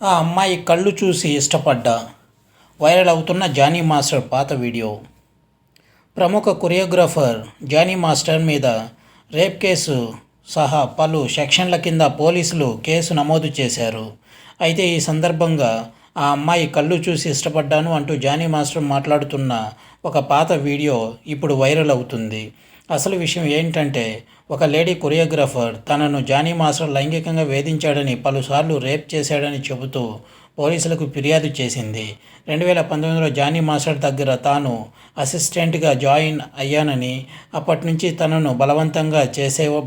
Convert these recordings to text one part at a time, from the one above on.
ఆ అమ్మాయి కళ్ళు చూసి ఇష్టపడ్డా. వైరల్ అవుతున్న జానీ మాస్టర్ పాత వీడియో. ప్రముఖ కొరియోగ్రాఫర్ జానీ మాస్టర్ మీద రేప్ కేసు సహా పలు సెక్షన్ల కింద పోలీసులు కేసు నమోదు చేశారు. అయితే ఈ సందర్భంగా ఆ అమ్మాయి కళ్ళు చూసి ఇష్టపడ్డాను అంటూ జానీ మాస్టర్ మాట్లాడుతున్న ఒక పాత వీడియో ఇప్పుడు వైరల్ అవుతుంది. అసలు విషయం ఏంటంటే, ఒక లేడీ కొరియోగ్రాఫర్ తనను జానీ మాస్టర్ లైంగికంగా వేధించాడని, పలుసార్లు రేప్ చేశాడని చెబుతూ పోలీసులకు ఫిర్యాదు చేసింది. 2019లో జానీ మాస్టర్ దగ్గర తాను అసిస్టెంట్గా జాయిన్ అయ్యానని, అప్పటి నుంచి తనను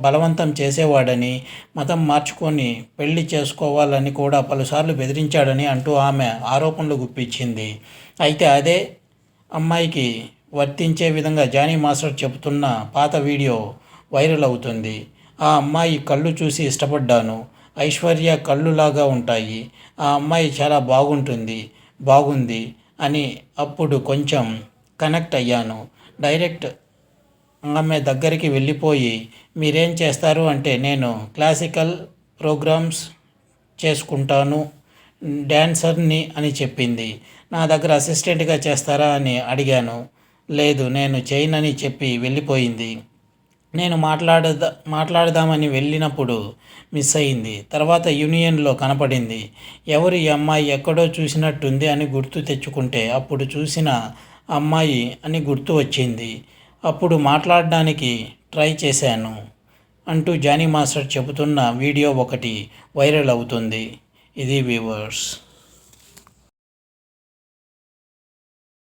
బలవంతం చేసేవాడని, మతం మార్చుకొని పెళ్లి చేసుకోవాలని కూడా పలుసార్లు బెదిరించాడని అంటూ ఆమె ఆరోపణలు గుప్పించింది. అయితే అదే అమ్మాయికి వర్తించే విధంగా జానీ మాస్టర్ చెబుతున్న పాత వీడియో వైరల్ అవుతుంది. ఆ అమ్మాయి కళ్ళు చూసి ఇష్టపడ్డాను. ఐశ్వర్య కళ్ళులాగా ఉంటాయి. ఆ అమ్మాయి చాలా బాగుంది అని అప్పుడు కొంచెం కనెక్ట్ అయ్యాను. డైరెక్ట్ ఆమె దగ్గరికి వెళ్ళిపోయి, మీరేం చేస్తారు అంటే, నేను క్లాసికల్ ప్రోగ్రామ్స్ చేసుకుంటాను, డ్యాన్సర్ని అని చెప్పింది. నా దగ్గర అసిస్టెంట్గా చేస్తారా అని అడిగాను. లేదు, నేను చేయనని చెప్పి వెళ్ళిపోయింది. నేను మాట్లాడదామని వెళ్ళినప్పుడు మిస్ అయింది. తర్వాత యూనియన్లో కనపడింది. ఎవరు ఈ అమ్మాయి, ఎక్కడో చూసినట్టుంది అని గుర్తు తెచ్చుకుంటే అప్పుడు చూసిన అమ్మాయి అని గుర్తు వచ్చింది. అప్పుడు మాట్లాడడానికి ట్రై చేశాను అంటూ జానీ మాస్టర్ చెబుతున్న వీడియో ఒకటి వైరల్ అవుతుంది. ఇది వ్యూవర్స్.